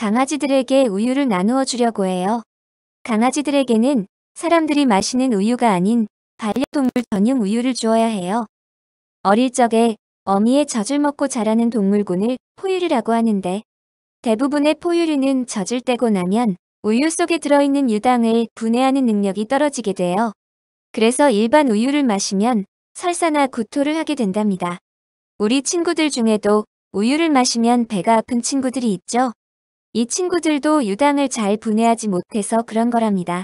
강아지들에게 우유를 나누어 주려고 해요. 강아지들에게는 사람들이 마시는 우유가 아닌 반려동물 전용 우유를 주어야 해요. 어릴 적에 어미의 젖을 먹고 자라는 동물군을 포유류라고 하는데, 대부분의 포유류는 젖을 떼고 나면 우유 속에 들어있는 유당을 분해하는 능력이 떨어지게 돼요. 그래서 일반 우유를 마시면 설사나 구토를 하게 된답니다. 우리 친구들 중에도 우유를 마시면 배가 아픈 친구들이 있죠. 이 친구들도 유당을 잘 분해하지 못해서 그런 거랍니다.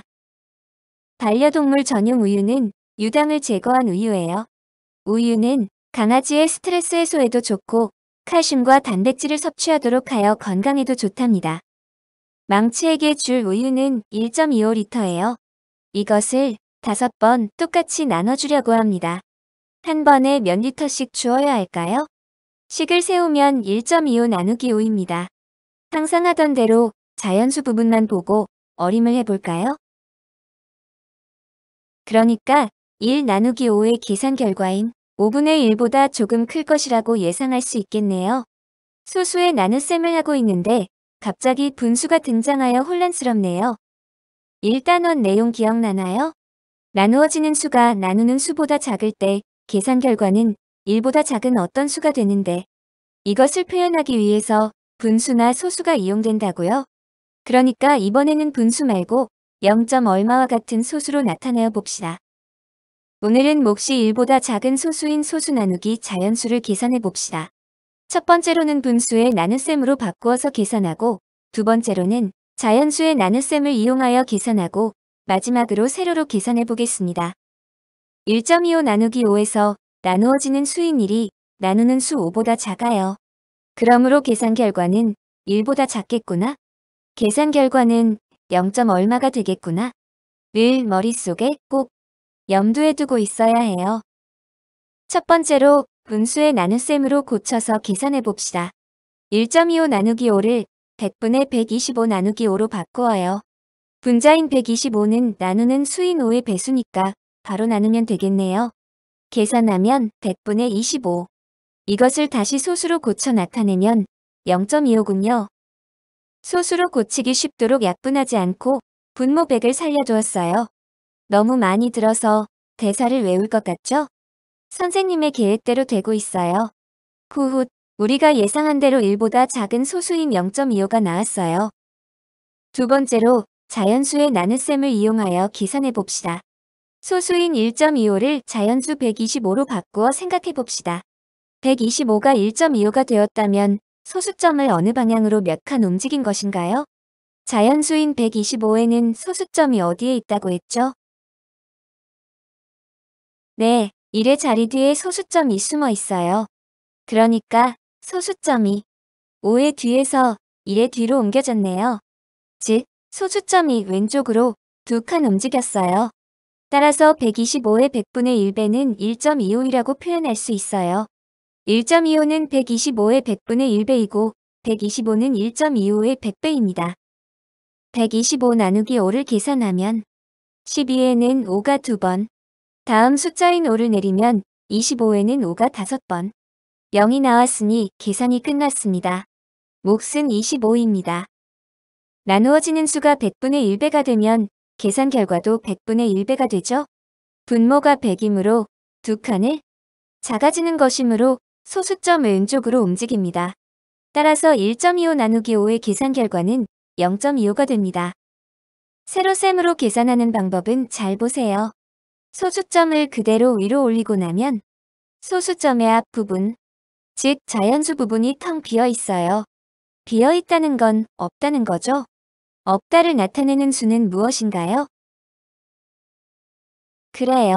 반려동물 전용 우유는 유당을 제거한 우유예요. 우유는 강아지의 스트레스 해소에도 좋고 칼슘과 단백질을 섭취하도록 하여 건강에도 좋답니다. 망치에게 줄 우유는 1.25리터예요. 이것을 5번 똑같이 나눠주려고 합니다. 한 번에 몇 리터씩 주어야 할까요? 식을 세우면 1.25 나누기 5입니다. 항상 하던 대로 자연수 부분만 보고 어림을 해볼까요? 그러니까 1 나누기 5의 계산 결과인 5분의 1보다 조금 클 것이라고 예상할 수 있겠네요. 소수의 나눗셈을 하고 있는데 갑자기 분수가 등장하여 혼란스럽네요. 1단원 내용 기억나나요? 나누어지는 수가 나누는 수보다 작을 때 계산 결과는 1보다 작은 어떤 수가 되는데, 이것을 표현하기 위해서 분수나 소수가 이용된다고요? 그러니까 이번에는 분수 말고 0. 얼마와 같은 소수로 나타내어 봅시다. 오늘은 몫이 1보다 작은 소수인 소수 나누기 자연수를 계산해 봅시다. 첫 번째로는 분수의 나눗셈으로 바꾸어서 계산하고, 두 번째로는 자연수의 나눗셈을 이용하여 계산하고, 마지막으로 세로로 계산해 보겠습니다. 1.25 나누기 5에서 나누어지는 수인 1이 나누는 수 5보다 작아요. 그러므로 계산 결과는 1보다 작겠구나. 계산 결과는 0. 얼마가 되겠구나. 늘 머릿속에 꼭 염두에 두고 있어야 해요. 첫 번째로 분수의 나눗셈으로 고쳐서 계산해 봅시다. 1.25 나누기 5를 100분의 125 나누기 5로 바꾸어요. 분자인 125는 나누는 수인 5의 배수니까 바로 나누면 되겠네요. 계산하면 100분의 25. 이것을 다시 소수로 고쳐 나타내면 0.25군요. 소수로 고치기 쉽도록 약분하지 않고 분모 100을 살려두었어요. 너무 많이 들어서 대사를 외울 것 같죠? 선생님의 계획대로 되고 있어요. 후훗 우리가 예상한 대로 1보다 작은 소수인 0.25가 나왔어요. 두 번째로 자연수의 나눗셈을 이용하여 계산해 봅시다. 소수인 1.25를 자연수 125로 바꾸어 생각해 봅시다. 125가 1.25가 되었다면 소수점을 어느 방향으로 몇 칸 움직인 것인가요? 자연수인 125에는 소수점이 어디에 있다고 했죠? 네, 1의 자리 뒤에 소수점이 숨어 있어요. 그러니까 소수점이 5의 뒤에서 1의 뒤로 옮겨졌네요. 즉, 소수점이 왼쪽으로 2칸 움직였어요. 따라서 125의 100분의 1배는 1.25이라고 표현할 수 있어요. 1.25는 125의 100분의 1배이고 125는 1.25의 100배입니다. 125 나누기 5를 계산하면 12에는 5가 2번, 다음 숫자인 5를 내리면 25에는 5가 5번, 0이 나왔으니 계산이 끝났습니다. 몫은 25입니다. 나누어지는 수가 100분의 1배가 되면 계산 결과도 100분의 1배가 되죠. 분모가 100이므로 2칸을, 작아지는 것이므로 소수점 왼쪽으로 움직입니다. 따라서 1.25 나누기 5의 계산 결과는 0.25가 됩니다. 세로셈으로 계산하는 방법은 잘 보세요. 소수점을 그대로 위로 올리고 나면 소수점의 앞부분, 즉 자연수 부분이 텅 비어 있어요. 비어 있다는 건 없다는 거죠? 없다를 나타내는 수는 무엇인가요? 그래요.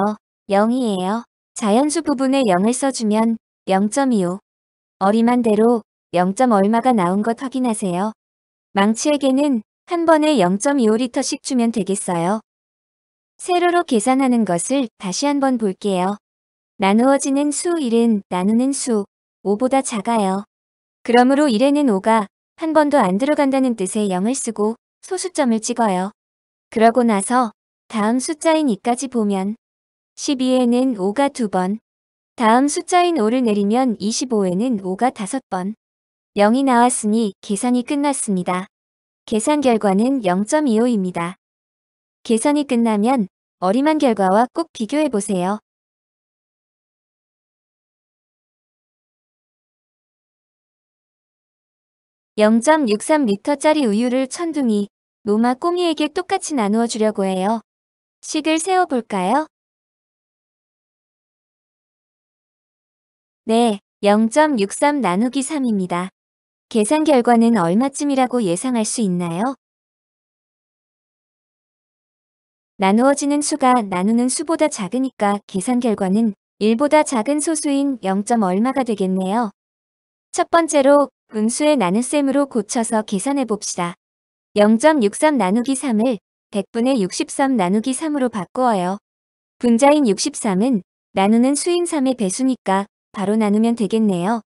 0이에요. 자연수 부분에 0을 써주면 0.25. 어림한 대로 0. 얼마가 나온 것 확인하세요. 망치에게는 한 번에 0.25리터씩 주면 되겠어요. 세로로 계산하는 것을 다시 한번 볼게요. 나누어지는 수 1은 나누는 수 5보다 작아요. 그러므로 1에는 5가 한 번도 안 들어간다는 뜻의 0을 쓰고 소수점을 찍어요. 그러고 나서 다음 숫자인 2까지 보면 12에는 5가 2번, 다음 숫자인 5를 내리면 25에는 5가 5번, 0이 나왔으니 계산이 끝났습니다. 계산 결과는 0.25입니다. 계산이 끝나면 어림한 결과와 꼭 비교해 보세요. (0.63리터짜리) 우유를 천둥이, 노마 꼬미에게 똑같이 나누어 주려고 해요. 식을 세어 볼까요? 네, 0.63 나누기 3입니다. 계산 결과는 얼마쯤이라고 예상할 수 있나요? 나누어지는 수가 나누는 수보다 작으니까 계산 결과는 1보다 작은 소수인 0. 얼마가 되겠네요. 첫 번째로 분수의 나눗셈으로 고쳐서 계산해 봅시다. 0.63 나누기 3을 100분의 63 나누기 3으로 바꾸어요. 분자인 63은 나누는 수인 3의 배수니까 바로 나누면 되겠네요.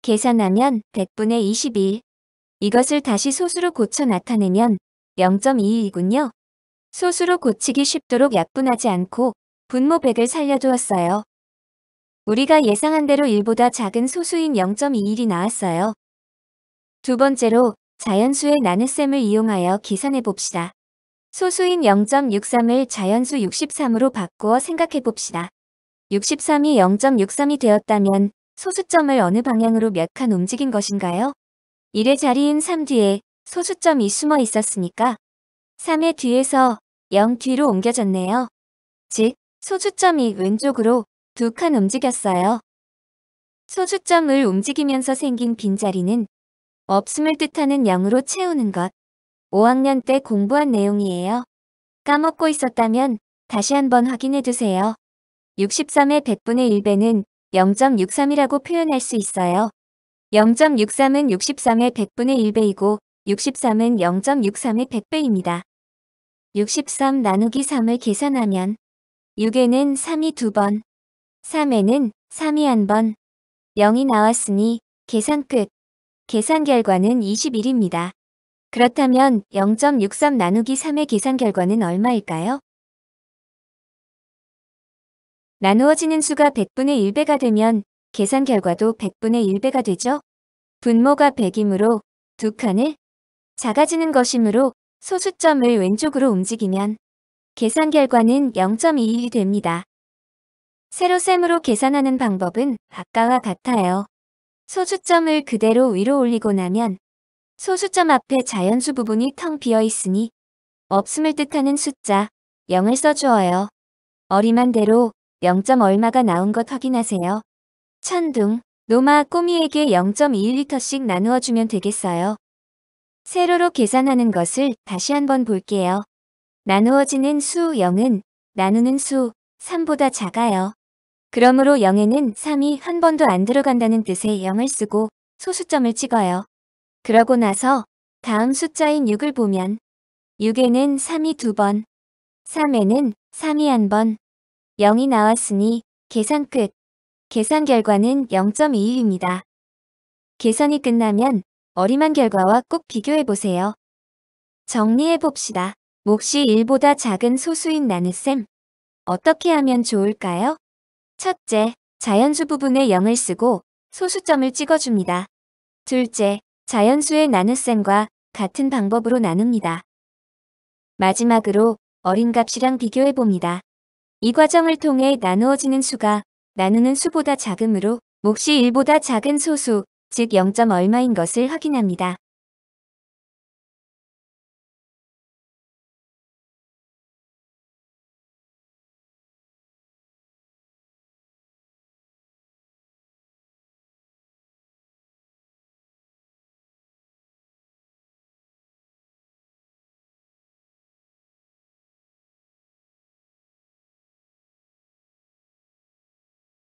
계산하면 100분의 21. 이것을 다시 소수로 고쳐 나타내면 0.21이군요. 소수로 고치기 쉽도록 약분하지 않고 분모 100을 살려두었어요. 우리가 예상한 대로 1보다 작은 소수인 0.21이 나왔어요. 두 번째로 자연수의 나눗셈을 이용하여 계산해 봅시다. 소수인 0.63을 자연수 63으로 바꾸어 생각해 봅시다. 63이 0.63이 되었다면 소수점을 어느 방향으로 몇 칸 움직인 것인가요? 1의 자리인 3 뒤에 소수점이 숨어 있었으니까 3의 뒤에서 0 뒤로 옮겨졌네요. 즉, 소수점이 왼쪽으로 2칸 움직였어요. 소수점을 움직이면서 생긴 빈자리는 없음을 뜻하는 0으로 채우는 것. 5학년 때 공부한 내용이에요. 까먹고 있었다면 다시 한번 확인해 두세요. 63의 100분의 1배는 0.63이라고 표현할 수 있어요. 0.63은 63의 100분의 1배이고 63은 0.63의 100배입니다. 63 나누기 3을 계산하면 6에는 3이 2번, 3에는 3이 1번, 0이 나왔으니 계산 끝. 계산 결과는 21입니다. 그렇다면 0.63 나누기 3의 계산 결과는 얼마일까요? 나누어지는 수가 100분의 1배가 되면 계산 결과도 100분의 1배가 되죠. 분모가 100이므로 2칸을, 작아지는 것이므로 소수점을 왼쪽으로 움직이면 계산 결과는 0.21이 됩니다. 세로셈으로 계산하는 방법은 아까와 같아요. 소수점을 그대로 위로 올리고 나면 소수점 앞에 자연수 부분이 텅 비어 있으니 없음을 뜻하는 숫자 0을 써주어요. 어림한 대로 0. 얼마가 나온 것 확인하세요. 천둥, 노마 꼬미에게 0.21리터씩 나누어 주면 되겠어요. 세로로 계산하는 것을 다시 한번 볼게요. 나누어지는 수 0은 나누는 수 3보다 작아요. 그러므로 0에는 3이 한 번도 안 들어간다는 뜻의 0을 쓰고 소수점을 찍어요. 그러고 나서 다음 숫자인 6을 보면 6에는 3이 2번, 3에는 3이 1번, 0이 나왔으니 계산 끝. 계산 결과는 0.21입니다. 계산이 끝나면 어림한 결과와 꼭 비교해 보세요. 정리해 봅시다. 몫이 1보다 작은 소수인 나눗셈. 어떻게 하면 좋을까요? 첫째, 자연수 부분에 0을 쓰고 소수점을 찍어줍니다. 둘째, 자연수의 나눗셈과 같은 방법으로 나눕니다. 마지막으로 어린 값이랑 비교해 봅니다. 이 과정을 통해 나누어지는 수가 나누는 수보다 작으므로 몫이 1보다 작은 소수, 즉 0. 얼마인 것을 확인합니다.